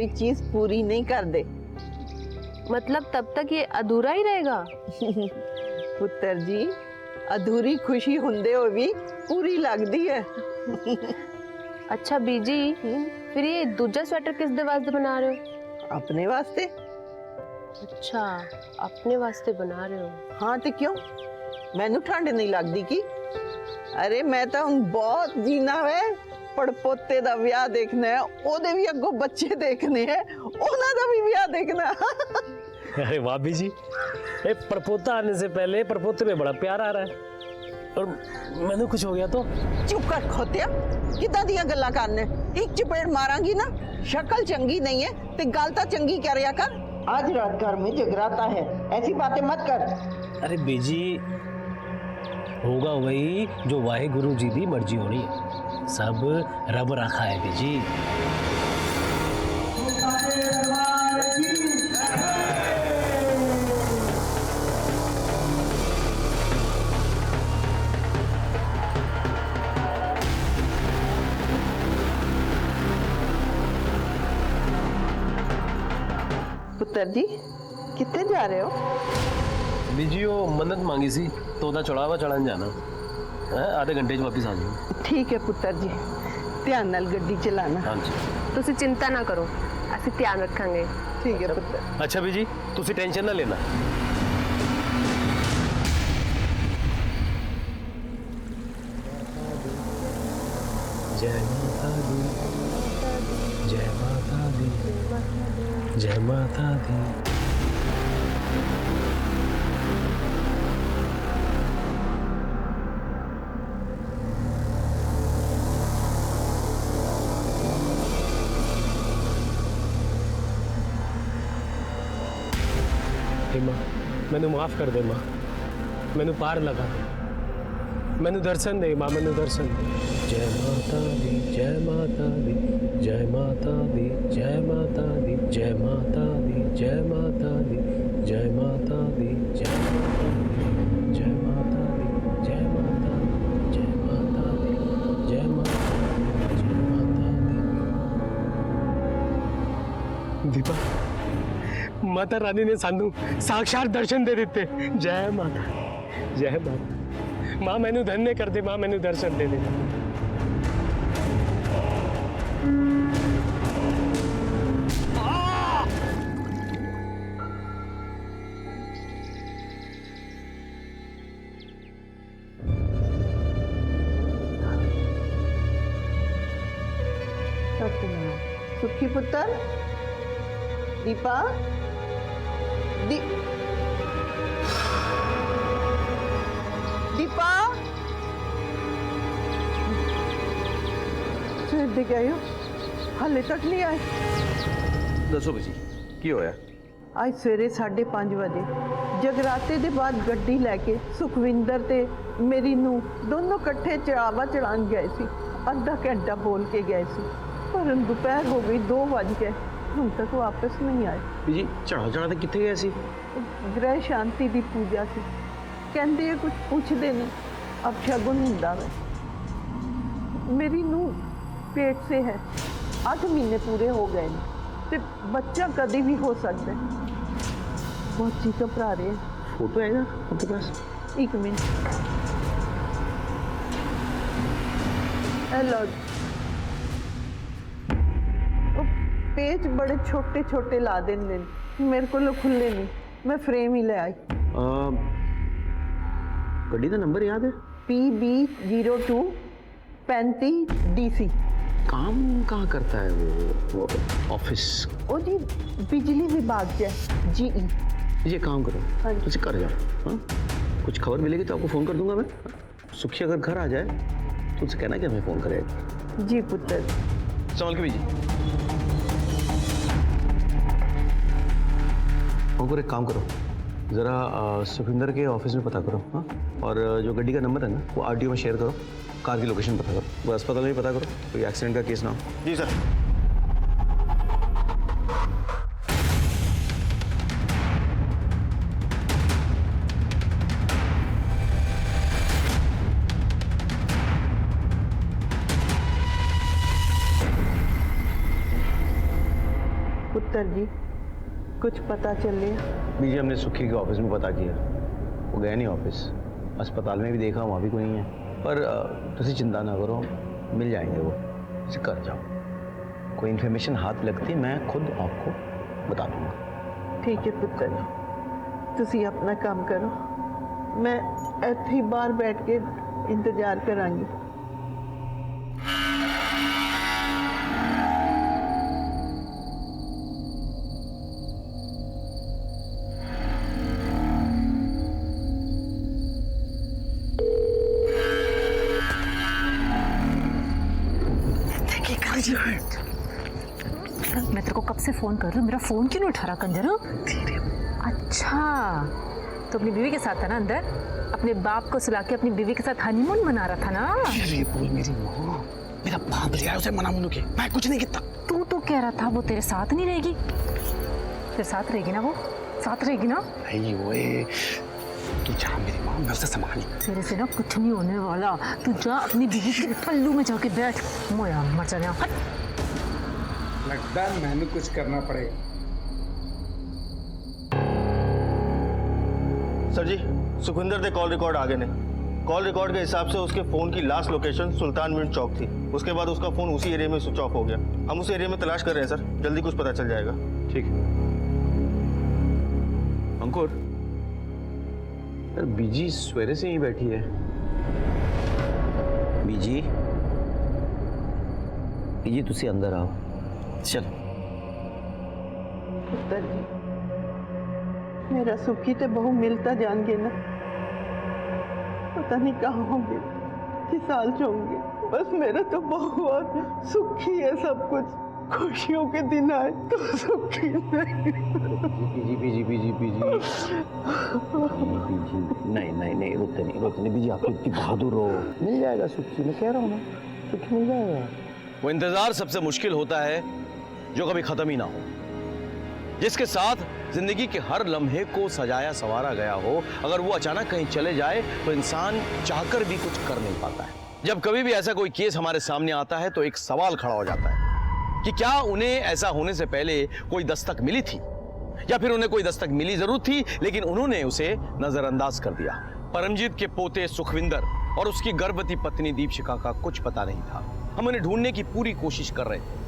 कोई चीज पूरी नहीं कर दे। मतलब तब तक ये अधूरा ही रहेगा? पुत्र जी, अधूरी खुशी हुंदे हो भी पूरी लगदी है। अच्छा बीजी, फिर ये दूजा स्वेटर किस दे वास्ते बना रहे हो? अपने वास्ते। अच्छा, अपने वास्ते बना रहे हो? हाँ तो क्यों, मैनू ठंड नहीं लगदी की? अरे मैं तो हुण बहुत जीना है, पड़पोते दा विआह देखना है, ओदे भी अगों बच्चे देखने हैं, ओना दा भी विआह देखना है। अरे वाह बीजी, ये परपोता आने से पहले परपोते में बड़ा प्यार आ रहा है, और मैंने कुछ हो गया तो? चुप कर खोतिया, किदां दियां गल्लां करने? एक चपेड़ मारांगी ना, शक्ल चंगी नहीं है ते गल तां चंगी करिया कर। आज रात घर में जगराता है, ऐसी बातें मत कर। अरे बीजी, होगा वही जो वाहे गुरु जी दी मर्जी होनी है, सब रब रखा है बीजी। पुत्र जी, कितने जा रहे हो? बीजी वो मन्नत मांगी सी तो ओदा चढ़ावा चढ़ान जाना है, आधे घंटे च वापिस आ जाऊँ। ठीक है पुत्र जी, ध्यान नाल गड्डी चलाना। हाँ जी। ਤੁਸੀਂ चिंता ना करो, ਅਸੀਂ ध्यान रखांगे। ठीक है पुत्र। अच्छा बीजी, तुसी टेंशन ना लेना। जय माता दी, जय माता दी, जय माता दी। मां, मैनू माफ कर दे मां, मैनू पार लगा दे, मैनू दर्शन दे मां, मैनू दर्शन दे। जय माता दी, जय माता दी, जय माता दी, जय माता दी, जय माता दी, जय माता दी, जय माता दी, जय माता दी, जय माता दी, जय माता दी, जय माता दी, जय माता दी, जय माता दी। दीपा, माता रानी ने सानू साक्षात दर्शन दे दिते। जय माता, जय माता। मां मैनू धन्य कर दे, मां मैनू दर्शन दे दे। सुखी पुत्र, दीपा, दीपा, फिर देख आयो, हाले तक नहीं आए। दसो बीजी की होया? आज सवेरे 5:30 बजे जगराते के बाद गड्डी लैके सुखविंदर ते मेरी नूंह दोनों कट्ठे चढ़ावा चढ़ान गए सी। आधा घंटा बोल के गए सी, पर दोपहर हो गई, 2 बज गए, हम तक वापस नहीं आए। बीजी चढ़ा चढ़ा कितने गए सी? ग्रह शांति की पूजा सी, कहते हैं कुछ पूछते नहीं, अब शगुन हुंदा वे। मेरी नूंह पेट से है, 8 महीने पूरे हो गए हैं, ते बच्चा कभी भी हो सकता है। बहुत जी घबरा रहे हैं। फोटो है ना आपके पास? 1 मिनट। हेलो, पेज बड़े छोटे छोटे ला देंगे, मेरे को खुले नहीं, मैं फ्रेम ही ले आई। गड्डी का नंबर याद है? PB02 35 DC। काम कहाँ करता है वो ऑफिस? ओ जी, बिजली विभाग है, GE। ये काम करो, हाँ जी। तुझे कर जाओ। हाँ, कुछ खबर मिलेगी तो आपको फ़ोन कर दूंगा मैं। सुखी अगर घर आ जाए तो उसे कहना कि हमें फ़ोन करेगा। जी पुत्र। संभाल के बीजी। और एक काम करो, ज़रा सुखविंदर के ऑफिस में पता करो। हाँ, और जो गड्डी का नंबर है ना वो RTO में शेयर करो, कार की लोकेशन पता करो, वो अस्पताल में पता करो, कोई एक्सीडेंट का केस ना हो। जी सर। पुत्र जी कुछ पता चले? बीजी हमने सुखी के ऑफिस में पता किया, वो गया नहीं ऑफिस। अस्पताल में भी देखा, वहाँ भी कोई नहीं है। पर तुसी चिंता ना करो, मिल जाएंगे वो, इसे कर जाओ। कोई इन्फॉर्मेशन हाथ लगती मैं खुद आपको बता दूंगा। ठीक है पुत्र जी, तुसी अपना काम करो, मैं ਇੱਥੇ ही बाहर बैठ के इंतजार करांगी। मैं तेरे को कब से फोन कर रही हूँ, मेरा फोन क्यों नहीं उठा रहा कंजर? अच्छा, तो अपनी बीवी के साथ था ना अंदर, अपने बाप को सुला के अपनी बीवी के साथ हनीमून मना रहा था ना? ये बोल मेरी माँ, मेरा बाप लिया उसे मना मुनु के, मैं कुछ नहीं किया। तू तो कह रहा था वो तेरे साथ नहीं रहेगी, तेरे साथ रहेगी ना? वो साथ रहेगी ना? नहीं ओए, तू जा मेरी माँ, मैं उसे संभाली। तेरे से ना कुछ नहीं होने वाला, तू जा अपनी बीवी के पल्लू में जाके बैठ। मोया मर जाने, हट। लगता है मैंने कुछ करना पड़ेगा। सर जी, सुखविंदर दे कॉल रिकॉर्ड आगे ने। कॉल रिकॉर्ड के हिसाब से उसके फ़ोन की लास्ट लोकेशन सुल्तान मिंट चौक थी। उसके बाद उसका फ़ोन उसी एरिया में स्विच ऑफ हो गया। हम उस एरिया में तलाश कर रहे हैं सर, जल्दी कुछ पता चल जाएगा। ठीक है अंकुर, यार बीजी सवेरे से ही बैठी है। बीजी, बीजी तुसी अंदर आओ। चल। पुत्र जी, मेरा सुखी तो बहु मिलता जान गए ना, पता नहीं कहाँ होंगे, किस हाल से होंगे। बस मेरा तो बहुत सुखी है सब कुछ, खुशियों के दिन आए तो सुखी नहीं। बीजी बीजी बीजी बीजी बीजी, नहीं नहीं नहीं, रोते नहीं बीजी, आप इतनी बहादुर हो, मिल जाएगा सुखी, मैं कह रहा हूँ ना, सुखी मिल जाएगा। वो इंतजार सबसे मुश्किल होता है जो कभी खत्म ही ना हो, जिसके साथ जिंदगी के हर लम्हे को सजाया संवारा गया हो। अगर वो अचानक कहीं चले जाए तो इंसान चाहकर भी कुछ कर नहीं पाता है। जब कभी भी ऐसा कोई केस हमारे सामने आता है तो एक सवाल खड़ा हो जाता है कि क्या उन्हें ऐसा होने से पहले कोई दस्तक मिली थी, या फिर उन्हें कोई दस्तक मिली जरूर थी लेकिन उन्होंने उसे नजरअंदाज कर दिया। परमजीत के पोते सुखविंदर और उसकी गर्भवती पत्नी दीपशिखा का कुछ पता नहीं था। हम उन्हें ढूंढने की पूरी कोशिश कर रहे थे।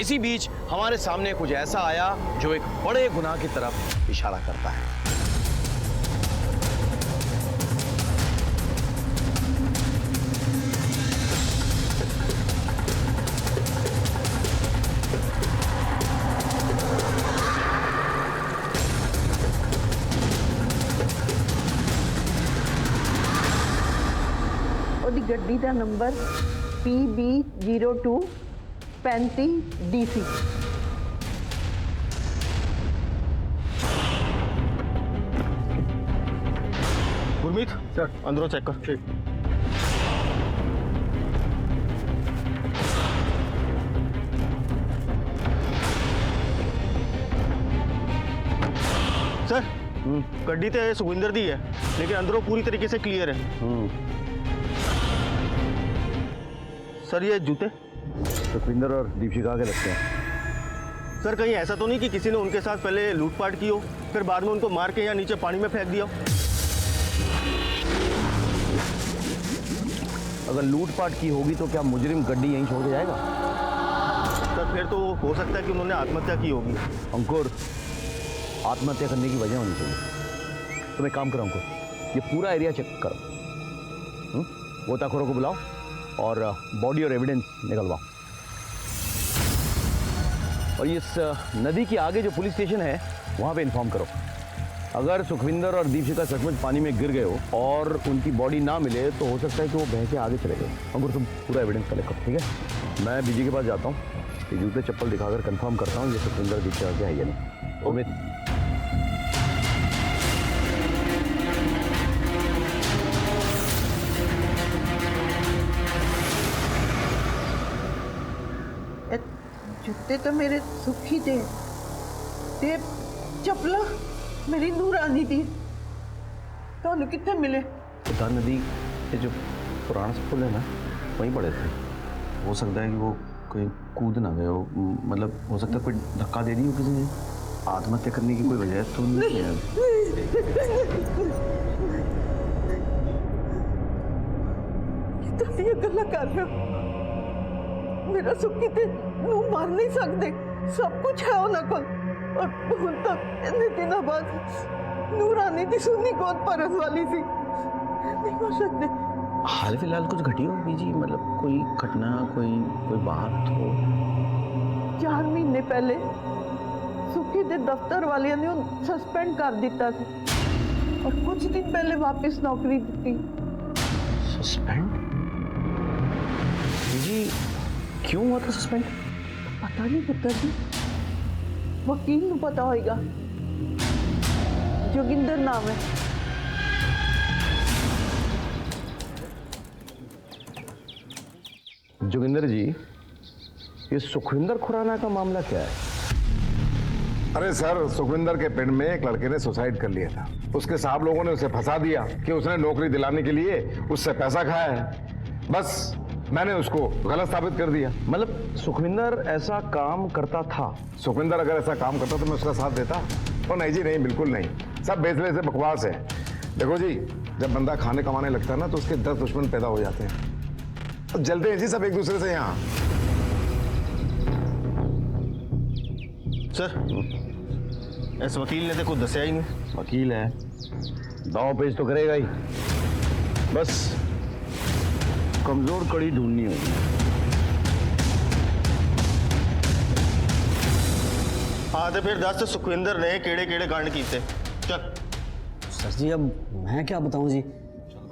इसी बीच हमारे सामने कुछ ऐसा आया जो एक बड़े गुनाह की तरफ इशारा करता है। ਉਹਦੀ ਗੱਡੀ ਦਾ number PB02 35 DC। Gurmeet sir, अंदरों चेक कर। ठीक। सर, गड्डी तो सुखविंदर दी है लेकिन अंदरों पूरी तरीके से क्लियर है। सर ये जूते सुखविंदर और दीपशिखा के लगते हैं। सर कहीं ऐसा तो नहीं कि किसी ने उनके साथ पहले लूटपाट की हो फिर बाद में उनको मार के या नीचे पानी में फेंक दिया हो? अगर लूटपाट की होगी तो क्या मुजरिम गड्डी यहीं छोड़ के जाएगा? सर फिर तो हो सकता है कि उन्होंने आत्महत्या की होगी। अंकुर, आत्महत्या करने की वजह होनी चाहिए। तुम एक काम करो अंकुर, ये पूरा एरिया चेक करो, गोताखोरों को बुलाओ और बॉडी और एविडेंस निकलवाओ। और इस नदी के आगे जो पुलिस स्टेशन है वहाँ पे इन्फॉर्म करो। अगर सुखविंदर और दीपशिखा सचमुच पानी में गिर गए हो और उनकी बॉडी ना मिले तो हो सकता है कि वो बह के आगे चले गए। अंकुर तुम पूरा एविडेंस कलेक्ट करो, ठीक है? मैं बीजी के पास जाता हूँ, ये जूते चप्पल दिखाकर कंफर्म करता हूँ ये सुखविंदर दीपशिखा के है या नहीं। उम्मीद जूते तो मेरे सुखी थे, ते चपला मेरी नूरानी थी, तो कितने मिले? उधर नदी के जो पुराना पुल है ना वहीं पड़े थे। हो सकता है कि वो कोई कूद ना गए हो, मतलब हो सकता है कोई धक्का दे दी हो किसी ने। आत्महत्या करने की कोई वजह तो नहीं है। ये गल्ला कर रहे हो, मेरा सुखी ते नू मार नहीं सकते, सब कुछ है उन्हें को। और हुण तक इतने दिनों बाद नूरानी दी सुनी गोद परन वाली सी, नहीं हो सकते। हाल फिलहाल कुछ घटी हो बीजी, मतलब कोई घटना, कोई बात हो? 4 महीने पहले सुखी दे दफ्तर वालियां ने उन्हें सस्पेंड कर दिता था और कुछ दिन पहले वापस नौकरी दी। सस्पेंड? बीजी क्यों हुआ था सस्पेंड? पता नहीं पुत्र जी, वकील को पता होगा। जोगिंदर नाम है। जोगिंदर जी, ये सुखविंदर खुराना का मामला क्या है? अरे सर, सुखविंदर के पिंड में एक लड़के ने सुसाइड कर लिया था। उसके साहब लोगों ने उसे फंसा दिया कि उसने नौकरी दिलाने के लिए उससे पैसा खाया है। बस मैंने उसको गलत साबित कर दिया। मतलब सुखविंदर ऐसा काम करता था? सुखविंदर अगर ऐसा काम करता तो मैं उसका साथ देता? और नहीं जी, नहीं, बिल्कुल नहीं। सब बेचले से बकवास है। देखो जी, जब बंदा खाने कमाने लगता है ना तो उसके 10 दुश्मन पैदा हो जाते हैं। तो जलते हैं जी सब एक दूसरे से यहाँ। सर, इस वकील ने तो कुछ दसिया ही नहीं। वकील है, दाव पेश तो करेगा ही। बस कमजोर कड़ी ढूंढनी होगी। हाँ तो फिर दस सुखविंदर ने केड़े केड़े कांड किए? चल। सर जी, अब मैं क्या बताऊं जी?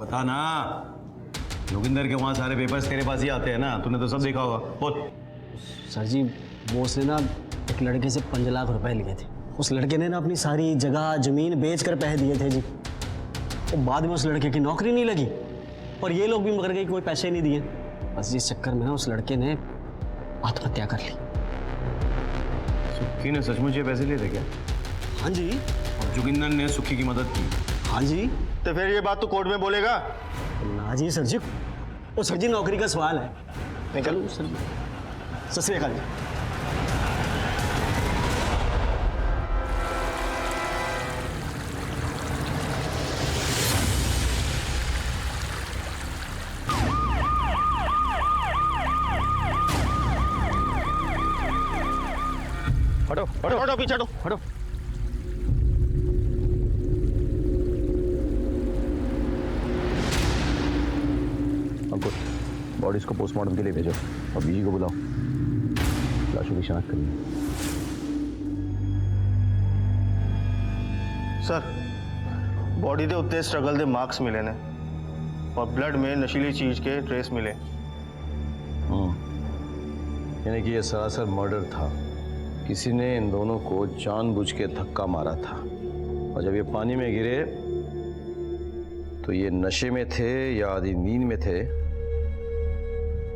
बता ना। जोगिंदर के वहां सारे पेपर्स तेरे पास ही आते हैं ना, तूने तो सब देखा होगा। बोल। सर जी, वो उसने ना एक लड़के से 5 लाख रुपए लिए थे। उस लड़के ने ना अपनी सारी जगह जमीन बेचकर पैसे दिए थे जी। और बाद में उस लड़के की नौकरी नहीं लगी और ये लोग भी मगर गए, कोई पैसे नहीं दिए। बस इस चक्कर में ना उस लड़के ने आत्महत्या कर ली। सुखी ने सचमुच ये पैसे लिए थे क्या? हाँ जी। और जोगिंदर ने सुखी की मदद की? हाँ जी। तो फिर ये बात तो कोर्ट में बोलेगा ना जी सर जी, वो सर जी नौकरी का सवाल है। निकल। सर जी, सत श्री अकाल जी। हटो हटो हटो, पीछे हटो हटो। अंकुर, बॉडीज को पोस्टमार्टम के लिए भेजो और बीजी को बुलाओ, लाशों की शिनाख्त करिए। सर, बॉडी के उत्ते स्ट्रगल के मार्क्स मिले ने और ब्लड में नशीली चीज के ट्रेस मिले। यानी कि यह सरासर मर्डर था। किसी ने इन दोनों को जानबूझ के धक्का मारा था और जब ये पानी में गिरे तो ये नशे में थे या आधी नींद में थे,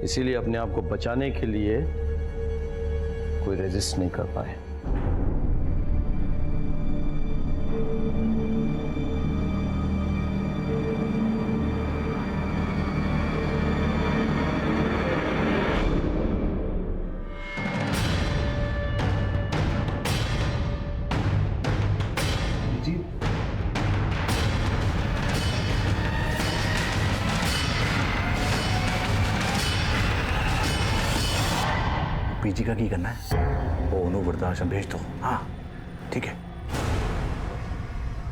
इसीलिए अपने आप को बचाने के लिए कोई रेजिस्ट नहीं कर पाए। पीजी का की करना है? वो उन्होंने वृद्धाश्रम भेज दो। हाँ ठीक है।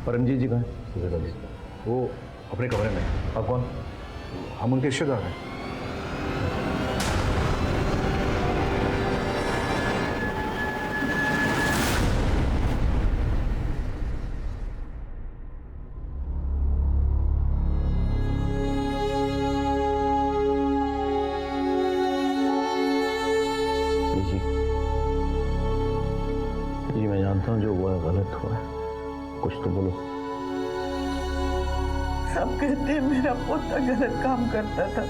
परमजीत जी कहाँ हैं? वो अपने कमरे में। आप कौन? हम उनके रिश्तेदार हैं। जी मैं जानता हूँ जो हुआ है गलत हुआ है, कुछ तो बोलो। सब कहते हैं मेरा पोता गलत काम करता था।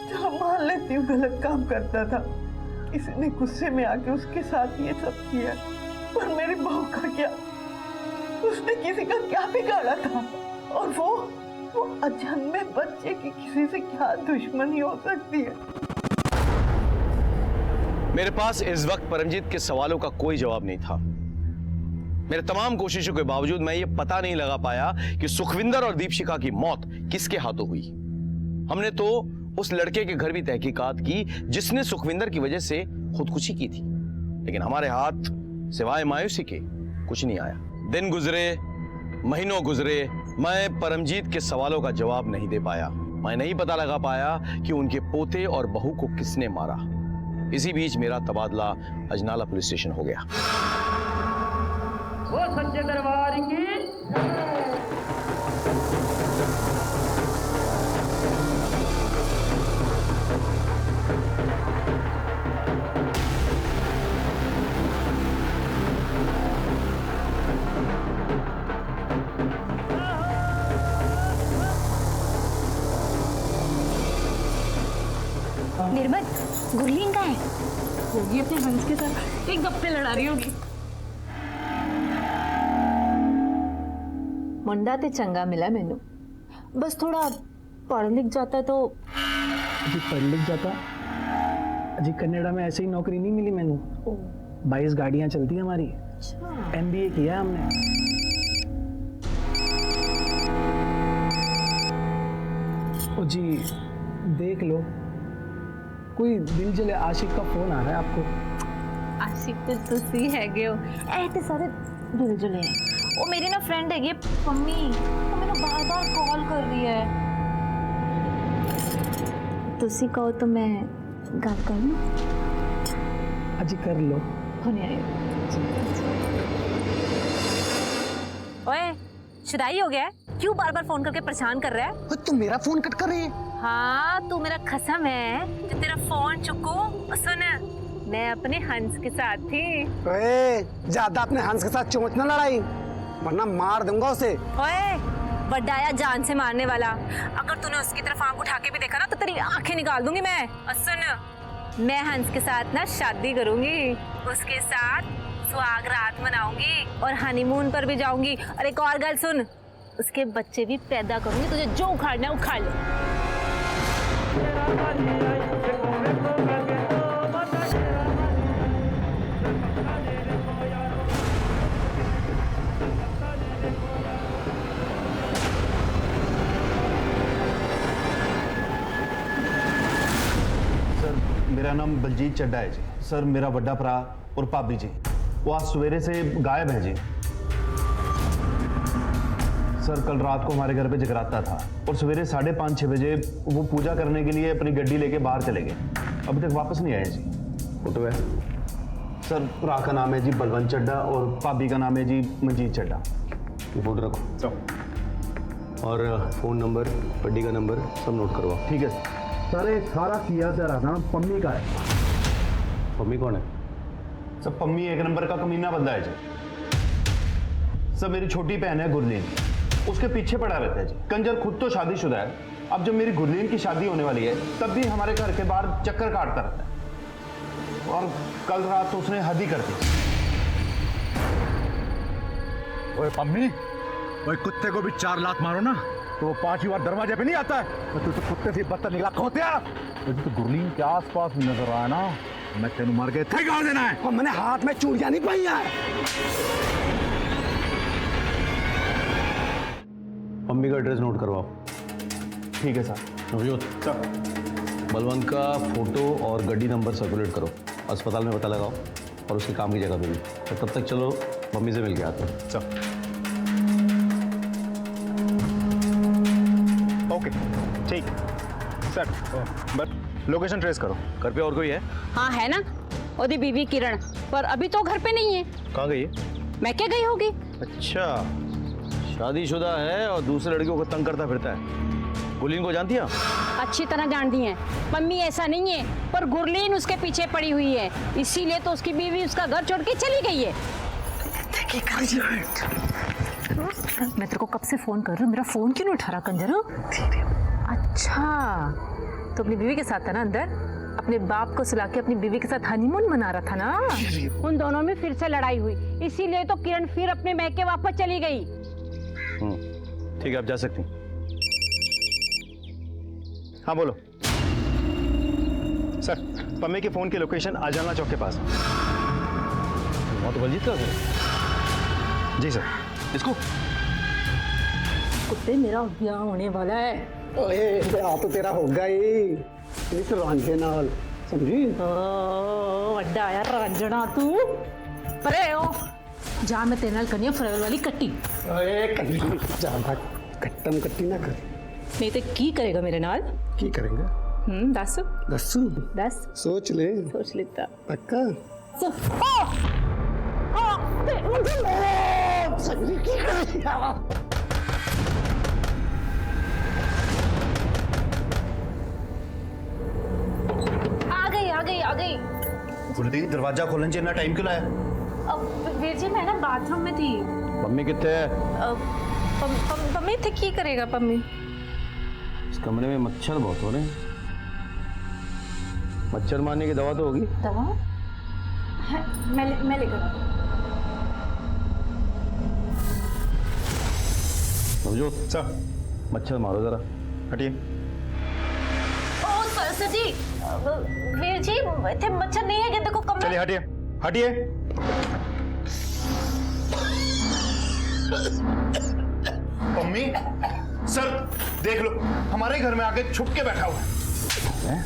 चलो मान लेती हूँ गलत काम करता था, किसी ने गुस्से में आके उसके साथ ये सब किया, पर मेरी बहू का क्या? उसने किसी का क्या बिगाड़ा था? और वो अजन्मे बच्चे की किसी से क्या दुश्मनी हो सकती है? मेरे पास इस वक्त परमजीत के सवालों का कोई जवाब नहीं था। मेरे तमाम कोशिशों के बावजूद मैं ये पता नहीं लगा पाया कि सुखविंदर और दीपशिखा की मौत किसके हाथों हुई। हमने तो उस लड़के के घर भी तहकीकात की जिसने सुखविंदर की वजह से खुदकुशी की थी, लेकिन हमारे हाथ सिवाय मायूसी के कुछ नहीं आया। दिन गुजरे, महीनों गुजरे, मैं परमजीत के सवालों का जवाब नहीं दे पाया। मैं नहीं पता लगा पाया कि उनके पोते और बहू को किसने मारा। इसी बीच मेरा तबादला अजनाला पुलिस स्टेशन हो गया। वो सच्चे दरबार की निर्मल, गुरलीन का है? होगी अपने हंस के साथ एक गप्पे लड़ा रही होगी। मुंडा ते चंगा मिला मैनू, बस थोड़ा पढ़ लिख जाता तो। जी पढ़ लिख जाता जी, कनाडा में ऐसे ही नौकरी नहीं मिली मैंने। 22 गाड़ियां चलती हैं हमारी। MBA किया हमने। ओ जी देख लो, कोई दिल जले आशिक का फोन आ रहा है आपको। आशिक तो तुसी है गयो, ऐसे सारे दिल जले हैं। वो मेरी ना फ्रेंड है पम्मी, वो मैंने बार-बार कॉल कर रही है। तुसी कहो तो मैं गल कर लूं? अजी कर लो। होने आए। ओए, शुदाई हो गया है? क्यों बार-बार फोन करके परेशान कर रहा है? तू मेरा फोन कट कर रही है? हाँ, तू मेरा खसम है जो तेरा फोन चुको। सुन, मैं अपने हंस के साथ थी। ज्यादा अपने हंस के साथ चोंच ना लड़ाई, वरना मार दूंगा उसे। ओए, बड्डाया जान से मारने वाला, अगर तूने उसकी तरफ आंख उठा के भी देखा ना तो तेरी आंखें निकाल दूंगी मैं। और सुन, मैं हंस के साथ ना शादी करूंगी, उसके साथ सुहाग रात मनाऊंगी और हनीमून पर भी जाऊंगी। और एक और गल सुन, उसके बच्चे भी पैदा करूंगी, तुझे जो उखाड़ना है उखाड़ ले। मेरा नाम बलजीत चड्डा है जी। सर मेरा वड्डा भरा और भाभी जी वो आज सवेरे से गायब है जी। सर कल रात को हमारे घर पे जगराता था और सवेरे 5:30-6 बजे वो पूजा करने के लिए अपनी गड्डी लेके बाहर चले गए, अभी तक वापस नहीं आए जी। फोटो है सर, भरा का नाम है जी बलवंत चड्डा और भाभी का नाम है जी मंजीत चड्डा। ये फोटो रखो और फ़ोन नंबर, गड्डी का नंबर सब नोट करवाओ। ठीक है सर। सर सारा किया जा रहा था, पम्मी का है। पम्मी कौन है? सर पम्मी एक नंबर का कमीना बंदा है जी। सर मेरी छोटी बहन है गुरलीन, उसके पीछे पड़ा रहता है जी। कंजर खुद तो शादीशुदा है, अब जब मेरी गुरलीन की शादी होने वाली है तब भी हमारे घर के बाहर चक्कर काटता रहता है और कल रात तो उसने हद ही कर दी। ओए पम्मी, ओए कुत्ते को भी 4 लात मारो ना तो वो 5 बार दरवाजे पे नहीं आता है। तू तो कुत्ते से बदतर निकला खोतिया। तो गुरलीन के आसपास भी नजर आया ना, मैं तेन मार के थे गाड़ देना है। और मैंने हाथ में चूड़ियां नहीं पाई है। मम्मी का एड्रेस नोट करवाओ। ठीक है सर। नवजोत सर, बलवंत का फोटो और गड्डी नंबर सर्कुलेट करो, अस्पताल में पता लगाओ और उसके काम की जगह पे भी। तो तब तक चलो मम्मी से मिल के आते हैं। सर ओके ठीक सर, बस लोकेशन ट्रेस करो। घर पे और कोई है? हाँ है ना, ओदी बीवी किरण, पर अभी तो घर पे नहीं है। कहाँ गई है? मैं क्या गई होगी? अच्छा, शादीशुदा है और दूसरे लड़कियों को तंग करता फिरता है। गुरलीन को जानती है? अच्छी तरह जानती हैं। मम्मी ऐसा नहीं है, पर गुरलीन उसके पीछे पड़ी हुई है, इसीलिए तो उसकी बीवी उसका घर छोड़ के चली गई है। मैं तेरे को कब से फोन कर रही हूँ, मेरा फोन क्यों नहीं उठा रहा कंजर? अच्छा, तो अपनी बीवी के साथ था ना अंदर, अपने बाप को सुला के अपनी बीवी के साथ हनीमून मना रहा था ना। उन दोनों में फिर से लड़ाई हुई, इसीलिए तो किरण फिर अपने मैके वापस चली गई। ठीक है, आप जा सकती हैं। हाँ बोलो। सर पम्मे के फ़ोन की लोकेशन आजाना चौक के पास है। वहाँ तो बलजीत का घर है। जी सर। इसको कुत्ते मेरा ब्याह होने वाला है। ओए ब्याह तो तेरा होगा ही इस रांझे नाल, समझी? ਵੱਡਾ ਆਇਆ ਰਾਂਝਣਾ ਤੂੰ ਪਰੇ ਹੋ ਜਾ ਮੈਂ ਤੇਰੇ ਨਾਲ ਕਰਨੀ ਆ ਫੋਰੈਵਰ ਵਾਲੀ ਕੱਟੀ। ओए कल्ली ज्यादा कट्टम कट्टी ना कर। ਨਹੀਂ ਤੇ ਕੀ ਕਰੇਗਾ ਮੇਰੇ ਨਾਲ? की करेंगे? ਦੱਸ दस्सू ਦੱਸ सोच ले। ਸੋਚ ਲਿੱਤਾ। पक्का? आ गई गुरदीप दरवाजा खोलने से इतना टाइम क्यों लाया? वीर जी मैं ना बाथरूम में थी। मम्मी कितने है? पम्मी थे की करेगा पम्मी? इस कमरे में मच्छर बहुत हो रहे हैं। मच्छर मारने की दवा तो होगी। दवा है, मैं लेकर समझो सर मच्छर मारो जरा। हटिए। ओ सर जी वीर जी इतने मच्छर नहीं है, देखो कमरा। चलिए हटिए हटिए। मम्मी सर देख लो हमारे घर में आके छुप के बैठा हुआ है।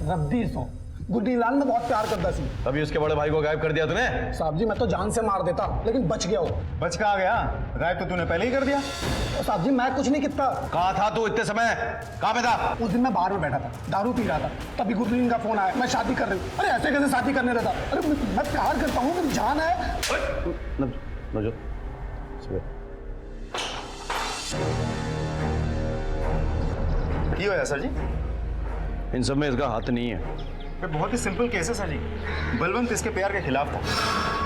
रब्दी सो गुड्डी लाल में बहुत प्यार करता सी। तभी उसके बड़े भाई को गायब कर दिया तूने। साहब जी मैं तो जान से मार देता लेकिन बच गया वो। बच कहाँ गया? गायब तो तूने पहले ही कर दिया। साहब जी मैं कुछ नहीं किया। कहाँ था तू इतने समय? कहाँ पे था? उस दिन मैं बाहर में बैठा था, दारू पी रहा था, तभी गुरलीन का फोन आया, मैं शादी कर रही हूँ। अरे ऐसे कैसे शादी करने रहता? अरे मैं प्यार करता हूँ, मेरी जान है। नजो क्यों है सर जी? इन सब में इसका हाथ नहीं है। ये बहुत ही सिंपल केस है सर जी। बलवंत इसके प्यार के खिलाफ था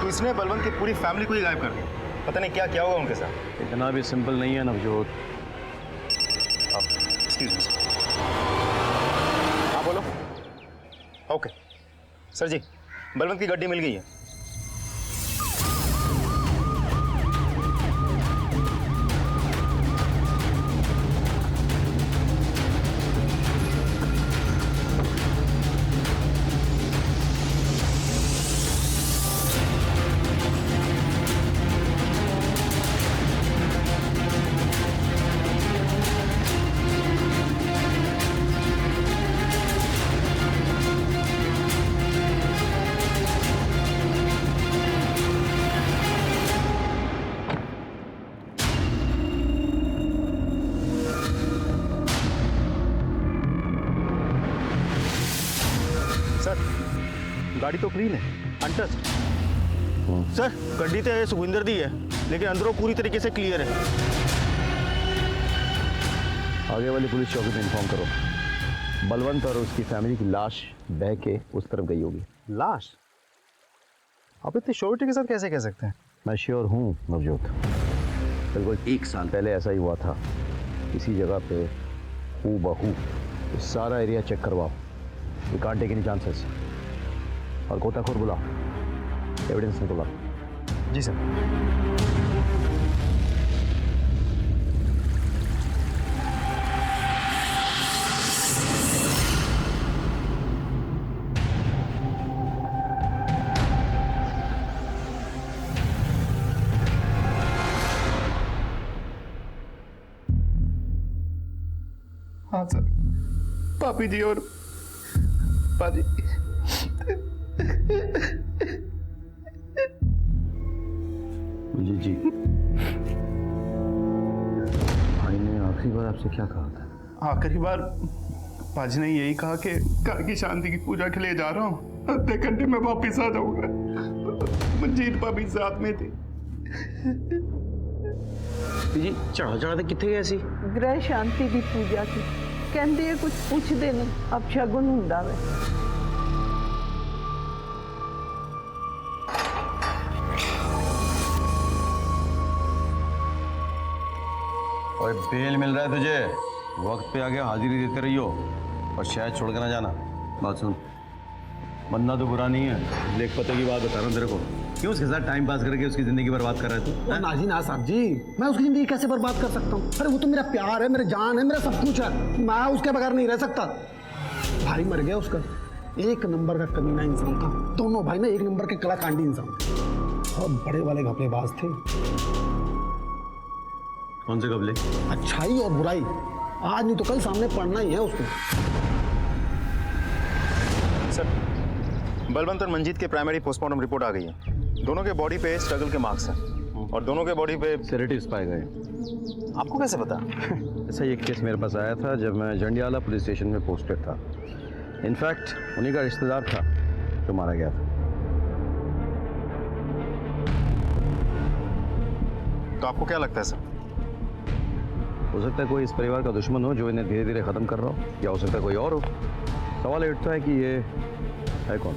तो इसने बलवंत की पूरी फैमिली को ही गायब कर दिया। पता नहीं क्या क्या होगा उनके साथ। इतना भी सिंपल नहीं है नवजोत। Excuse me sir. हाँ बोलो। ओके सर जी बलवंत की गड्डी मिल गई है। गाड़ी तो क्लीन है, अनटच्ड। सर गड्डी तो सुखविंदर दी है लेकिन अंदरों पूरी तरीके से क्लियर है। आगे वाली पुलिस चौकी में इन्फॉर्म करो। बलवंत और उसकी फैमिली की लाश बह के उस तरफ गई होगी। लाश? आप इतनी श्योरिटी के साथ कैसे कह सकते हैं? मैं श्योर हूँ नवजोत। बिल्कुल 1 साल पहले ऐसा ही हुआ था। इसी जगह पे हूबहू सारा एरिया चेक करवाओ। We can't take any chances. और गोताखोर बुलाओ, एविडेंस निकालो। जी सर। हाँ सर, पापी जी और पाजी जी भाई ने आखिरी बार आपसे क्या कहा था? आखिरी बार पाजी ने यही कहा कि घर की शांति की पूजा के लिए जा रहा हूँ, आधे घंटे में वापिस आ जाऊंगा। मंजीत भाभी साथ में थी। जी चढ़ा चढ़ा कितने गए सी? ग्रह शांति की पूजा की कहते कुछ पूछते नहीं, अब शगुन हुंदा वे। और बेल मिल रहा है तुझे, वक्त पे आके हाजिरी देते रहियो और शायद छोड़ के ना जाना। बात सुन, बनना तो बुरा नहीं है, लेख पते की बात बता रहा हूँ तेरे को। क्यों उसके साथ टाइम पास करके उसकी जिंदगी बर्बाद कर रहा है तू? ना जी ना साहब जी, मैं उसकी जिंदगी कैसे बर्बाद कर सकता हूँ? अरे वो तो मेरा प्यार है, मेरी जान है, मेरा सब कुछ है। मैं उसके बगैर नहीं रह सकता। भाई मर गया उसका, एक नंबर का कमीना इंसान था। दोनों भाई ना एक नंबर के कलाकांडी इंसान थे। बहुत बड़े वाले घपलेबाज थे। कौन से कबले? अच्छाई और बुराई आज नहीं तो कल सामने पड़ना ही है उसको। सर, बलवंत और मंजीत के प्राइमरी पोस्टमार्टम रिपोर्ट आ गई है। दोनों के बॉडी पे स्ट्रगल के मार्क्स हैं और दोनों के बॉडी पे सेडेटिव्स पाए गए। आपको कैसे पता? ऐसा एक केस मेरे पास आया था जब मैं जंडियाला पुलिस स्टेशन में पोस्टेड था। इनफैक्ट उन्हीं का रिश्तेदार था जो मारा गया था। तो आपको क्या लगता है सर? हो सकता है कोई इस परिवार का दुश्मन हो जो इन्हें धीरे धीरे खत्म कर रहा हो, या हो सकता है कोई और हो। सवाल ये उठता है कि ये है कौन?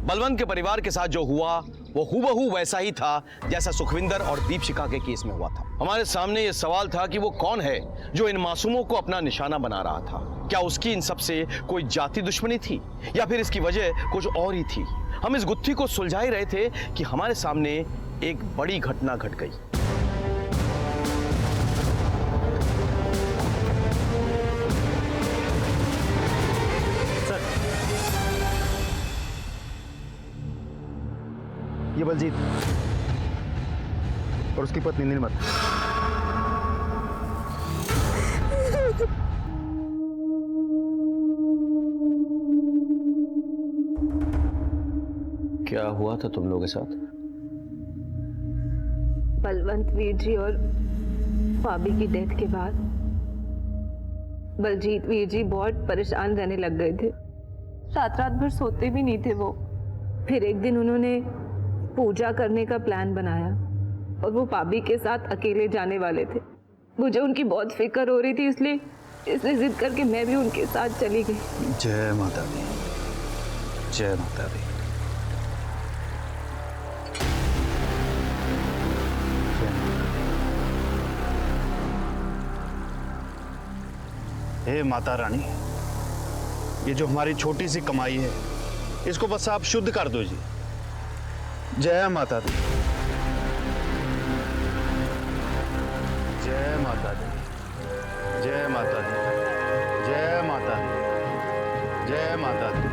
बलवंत के परिवार के साथ जो हुआ वो हूबहू वैसा ही था जैसा सुखविंदर और दीपशिखा के केस में हुआ था। हमारे सामने ये सवाल था कि वो कौन है जो इन मासूमों को अपना निशाना बना रहा था। क्या उसकी इन सब से कोई जाति दुश्मनी थी या फिर इसकी वजह कुछ और ही थी? हम इस गुत्थी को सुलझा ही रहे थे कि हमारे सामने एक बड़ी घटना घट गई। ये बलजीत और उसकी पत्नी नीलमत। क्या हुआ था तुम लोगों के साथ? बलवंत वीर जी और भाभी की डेथ के बाद बलजीत वीर जी बहुत परेशान रहने लग गए थे। रात रात भर सोते भी नहीं थे वो। फिर एक दिन उन्होंने पूजा करने का प्लान बनाया और वो भाभी के साथ अकेले जाने वाले थे। मुझे उनकी बहुत फिक्र हो रही थी, इसलिए जिद करके मैं भी उनके साथ चली गई। जय माता दी, जय माता दी। हे माता रानी, ये जो हमारी छोटी सी कमाई है इसको बस आप शुद्ध कर दो जी। जय माता दी, जय माता दी, जय माता दी, जय माता दी, जय माता दी,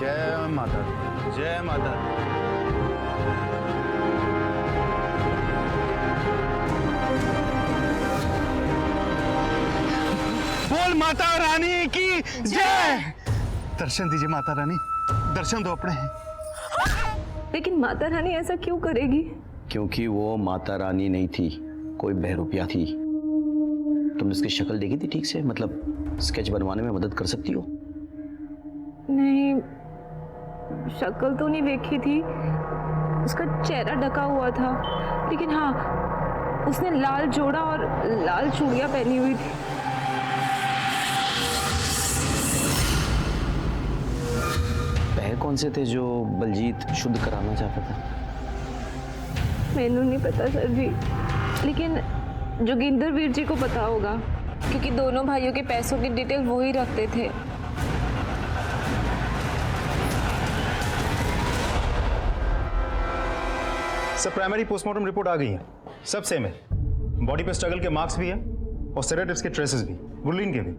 जय माता दी, जय माता दी। बोल माता रानी की जय। दर्शन दीजिए माता रानी, दर्शन दो अपने। लेकिन माता रानी ऐसा क्यों करेगी? क्योंकि वो माता रानी नहीं थी, कोई बहरूपिया थी। तुमने इसकी शक्ल देखी थी ठीक से? मतलब स्केच बनवाने में मदद कर सकती हो? नहीं, शक्ल तो नहीं देखी थी, उसका चेहरा ढका हुआ था। लेकिन हाँ, उसने लाल जोड़ा और लाल चूड़ियां पहनी हुई थी। पैर कौन से थे जो बलजीत शुद्ध कराना चाहता था? मैनू नहीं पता सर जी, लेकिन जोगिंदर वीर जी को पता होगा, क्योंकि दोनों भाइयों के पैसों की डिटेल वो ही रखते थे। सर, प्राइमरी पोस्टमार्टम रिपोर्ट आ गई है, सब सेम है। बॉडी पे स्ट्रगल के मार्क्स भी है और सेडेटिव्स के ट्रेसेस भी, गुरलीन के भी।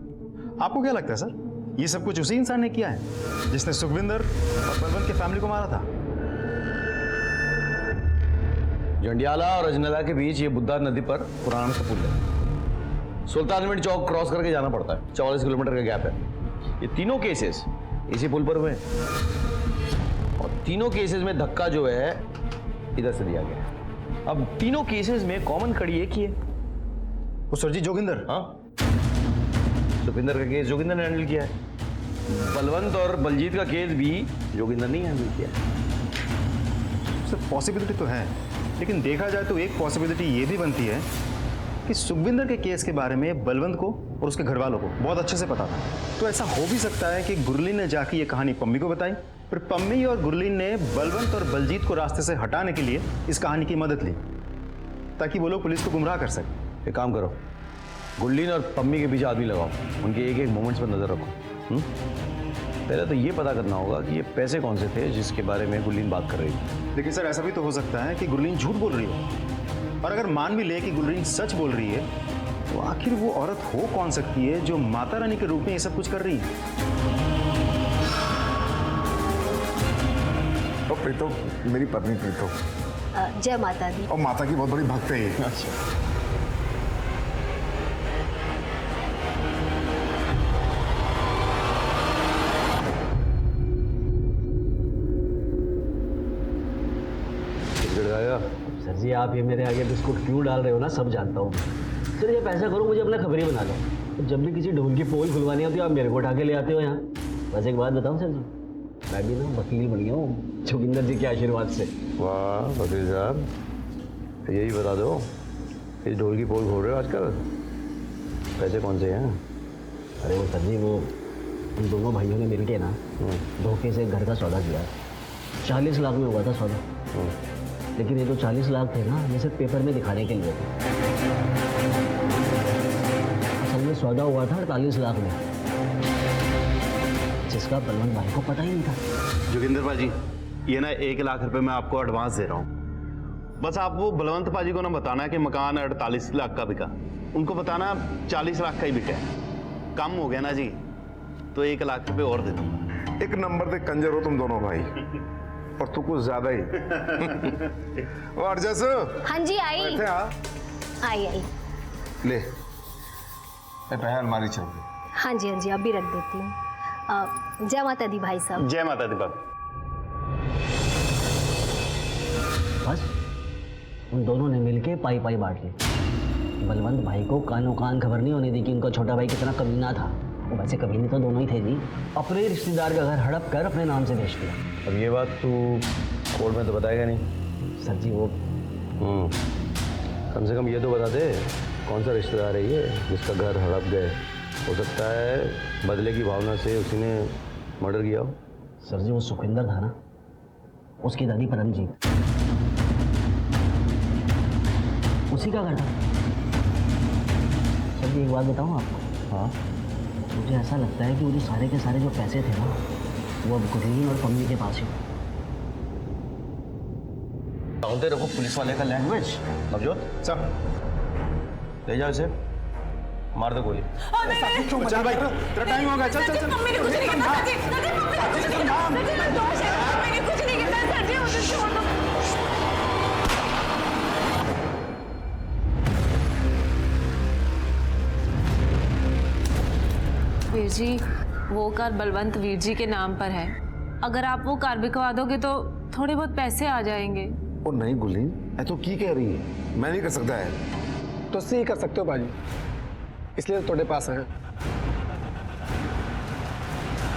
आपको क्या लगता है सर, ये सब कुछ उसी इंसान ने किया है जिसने सुखविंदर और बलवंत की फैमिली को मारा था? जंडियाला और अजनला के बीच ये बुद्धा नदी पर पुराना सा पुल है। सुल्तानविंड चौक क्रॉस करके जाना पड़ता है, 44 किलोमीटर का गैप है। ये तीनों केसेस इसी पुल पर हुए और तीनों केसेस में धक्का जो है इधर से दिया गया। अब तीनों केसेस में कॉमन कड़ी एक ही है। वो सर जी जोगिंदर। हाँ, सुखविंदर का केस जोगिंदर ने हैंडल किया है। बलवंत और बलजीत का केस भी जोगिंदर ने हैंडल किया है। सर, पॉसिबिलिटी तो है, लेकिन देखा जाए तो एक पॉसिबिलिटी ये भी बनती है कि सुखविंदर के केस के बारे में बलवंत को और उसके घर वालों को बहुत अच्छे से पता था। तो ऐसा हो भी सकता है कि गुरलीन ने जाके ये कहानी पम्मी को बताई, फिर पम्मी और गुरलीन ने बलवंत और बलजीत को रास्ते से हटाने के लिए इस कहानी की मदद ली, ताकि वो लोग पुलिस को गुमराह कर सकें। एक काम करो, गुरलीन और पम्मी के पीछे आदमी लगाओ, उनके एक एक मोमेंट्स पर नजर रखो। पहले तो ये पता करना होगा कि ये पैसे कौन से थे जिसके बारे में गुरलीन बात कर रही थी। लेकिन सर, ऐसा भी तो हो सकता है कि गुरलीन झूठ बोल रही हो, और अगर मान भी ले कि गुरलीन सच बोल रही है, तो आखिर वो औरत हो कौन सकती है जो माता रानी के रूप में ये सब कुछ कर रही है? प्रीतो मेरी पत्नी प्रीतो। जय माता दी। और माता की बहुत बड़ी भक्त है ये। अच्छा। सर जी आप ये मेरे आगे बिस्कुट क्यों डाल रहे हो ना, सब जानता हूँ। सर ये पैसा करो, मुझे अपना खबरी बना लो। जब भी किसी ढोल की पोल खुलवानी होती है आप मेरे को उठा के ले आते हो यहाँ। बस एक बात बताऊँ सर जी, मैं भी ना वकील बन गया हूँ जोगिंदर जी के आशीर्वाद से। वाह वकील साहब, यही बता दो, इस ढोल की पोल खोल रहे हो आजकल, पैसे कौन से हैं? अरे वो सर जी वो उन दोनों भाइयों ने मिलके ना धोखे से घर का सौदा किया। 40 लाख में हुआ था सौदा, लेकिन ये जो 40 लाख थे ना ये सिर्फ पेपर में दिखाने के लिए थे। असल में सौदा हुआ था 48 लाख में, जिसका बलवंत भाई को पता ही नहीं था। जोगिंदर पाजी, ये ना 1 लाख रुपए मैं आपको एडवांस दे रहा हूँ। बस आप वो बलवंत पाजी को ना बताना कि मकान 48 लाख का बिका, उनको बताना 40 लाख का ही बिका है। कम हो गया ना जी, तो 1 लाख रुपए और दे दूंगा। एक नंबर पे कंजर हो तुम दोनों भाई, और तू कुछ ज्यादा ही। ओ अर्जस, हाँ जी आई। बैठे आ। आई ले पैसा अलमारी चल गई। हाँ जी अभी रख देती हूँ। जय माता दी भाई साहब। जय माता दी बाबू। बस उन दोनों ने मिलके पाई पाई बांट ली। बलवंत भाई को कानों कान खबर नहीं होने दी कि उनका छोटा भाई कितना कमीना था। वो वैसे कमीने तो दोनों ही थे जी। अपने रिश्तेदार का घर हड़प कर अपने नाम से बेच दिया। अब ये बात तू कोर्ट में तो बताएगा नहीं? सर जी वो कम से कम ये तो बता दे कौन सा रिश्तेदार है ये जिसका घर हड़प गए। हो सकता है बदले की भावना से उसी ने मर्डर किया हो। सर जी वो सुखविंदर था ना, उसकी दादी परमजीत, उसी का घर था। सर जी एक बात बताऊँ आपको? हाँ, मुझे ऐसा लगता है कि वो जो सारे के सारे जो पैसे थे ना वो अब गुरलीन और पम्मी के पास ही। जानते रखो पुलिस वाले का लैंग्वेज। नवजोत सब ले जाओ इसे, मार दो गोली। चल भाई तेरा टाइम हो गया, चल चल चल। मैंने कुछ नहीं किया सर जी, मैंने कुछ नहीं किया सर जी, मुझे छोड़ दो। वीर जी वो कार बलवंत वीर जी के नाम पर है। अगर आप वो कार बिकवा दोगे तो थोड़े बहुत पैसे आ जाएंगे। ओ नहीं गुलीन, ऐ तो की कह रही है, मैं नहीं कर सकता है। तो सी ही कर सकते हो बाजी, इसलिए तो थोड़े पास हैं।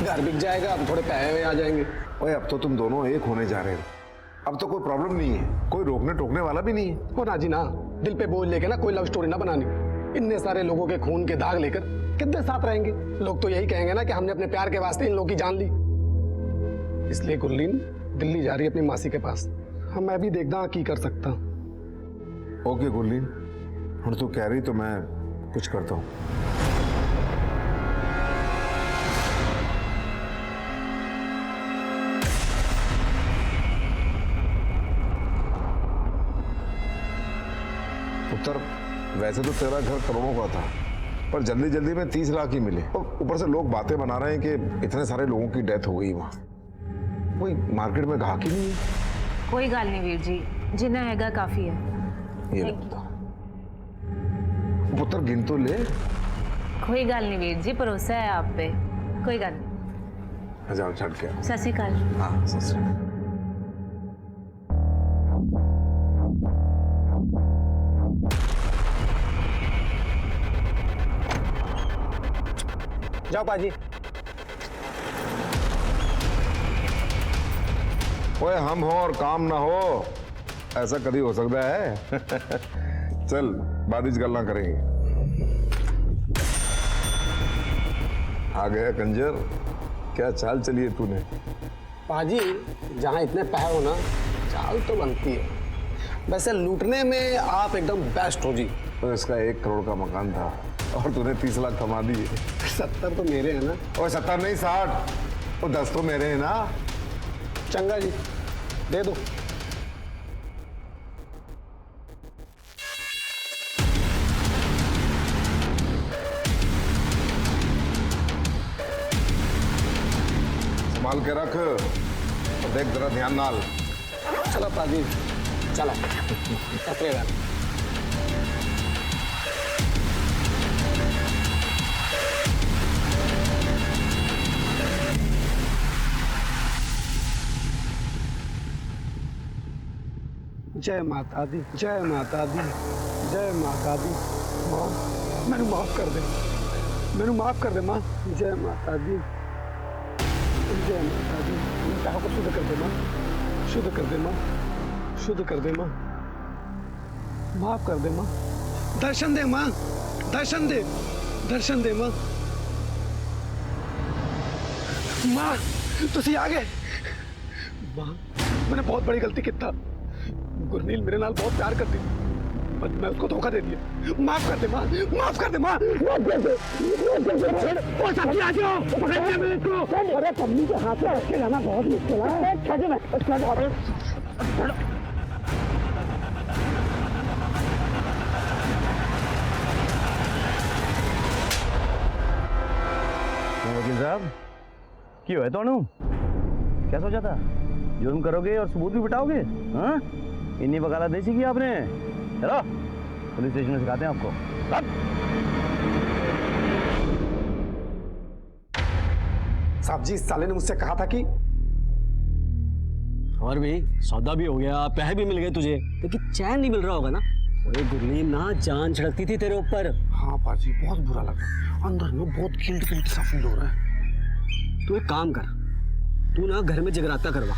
घर बिक जाएगा, अब थोड़े पैसे आ जाएंगे। ओए अब तो तुम दोनों एक होने जा रहे हो, अब तो कोई प्रॉब्लम नहीं है, कोई रोकने टोकने वाला भी नहीं है। हो ना जी ना, दिल पे बोझ लेके ना कोई लव स्टोरी ना बनानी। इतने सारे लोगों के खून के दाग लेकर कितने साथ रहेंगे? लोग तो यही कहेंगे ना कि हमने अपने प्यार के वास्ते इन लोगों की जान ली। इसलिए गुरलीन दिल्ली जा रही है अपनी मासी के पास। हाँ मैं भी देखता की कर सकता। ओके गुरलीन, हम तू कह रही तो मैं कुछ करता हूँ। उत्तर वैसे तो तेरा घर करोड़ों का था, पर जल्दी जल्दी में 30 लाख ही मिले, और ऊपर से लोग बातें बना रहे हैं कि इतने सारे लोगों की डेथ हो गई वहां। कोई मार्केट में ग्राहक ही नहीं है। कोई गल नहीं वीर जी, जिन्ना हैगा काफी है। ये बता पुत्र गिन तो ले। कोई गल नहीं वीर जी, भरोसा है आप पे, कोई गल नहीं। जाओ छड़ के। सत श्री अकाल। हाँ सत श्री अकाल। जाओ पाजी। ओए हम हो और काम ना हो, ऐसा कभी हो सकता है? चल बाद में गल्ला करेंगे। आ गया कंजर, क्या चाल चली है तूने? पाजी जहाँ इतने पैसे हो ना, चाल तो बनती है। वैसे लूटने में आप एकदम बेस्ट हो जी। तो इसका 1 करोड़ का मकान था और तूने 30 लाख कमा दिए। 70 तो मेरे हैं ना। और 70 नहीं 60, और 10 तो मेरे हैं ना। चंगा जी दे दो। संभाल के रख, देख जरा ध्यान नाल। चलो पाजी चलो कतरेगा जय माता दी, जय माता दी, जय माता दी। मां मैनू माफ कर दे, मैनू माफ कर दे मां। जय माता दी, जय माता दी। चाहो को शुद्ध कर दे मां, शुद्ध कर दे मां, शुद्ध कर दे मां, माफ कर दे मां। दर्शन दे मां, दर्शन दे, दर्शन दे मां। मां तुसी आ गए। मां मैंने बहुत बड़ी गलती की था। गुरनील मेरे नाल बहुत प्यार करती, पर मैं उसको धोखा दे दिया। माफ कर दे मां, माफ कर दे मां, माफ कर दे। ओ साथी आ जाओ, पकड़ लिया मैंने इसको। अरे पम्मी के हाथ में रख के लाना बहुत मुश्किल है। छोड़ मैं वकील साहब क्यों है तोनू क्या सोचा था जुर्म करोगे और सबूत भी बिठाओगे हाँ इन्हीं वकालत नहीं सीखी आपने चलो पुलिस स्टेशन में सिखाते हैं आपको साहब जी इस साले ने मुझसे कहा था कि और भी सौदा भी हो गया, पैसे भी मिल गए तुझे, लेकिन चैन नहीं मिल रहा होगा ना। ओए गुरलीन ना जान छिड़कती थी तेरे ऊपर। हाँ पाजी बहुत बुरा लगा, अंदर में बहुत गिल्ट सा फील हो रहा है। तू एक काम कर, तू ना घर में जगराता करवा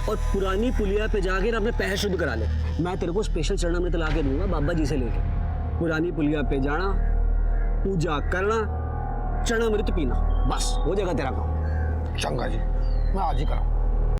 और पुरानी पुलिया पे जाके ना अपने पैसे शुद्ध करा ले। मैं तेरे को स्पेशल चरणामृत ला के दूंगा बाबा जी से लेके। पुरानी पुलिया पे जाना, पूजा करना, चरणामृत पीना, बस हो जाएगा तेरा काम। चंगा जी मैं आज ही कराऊं।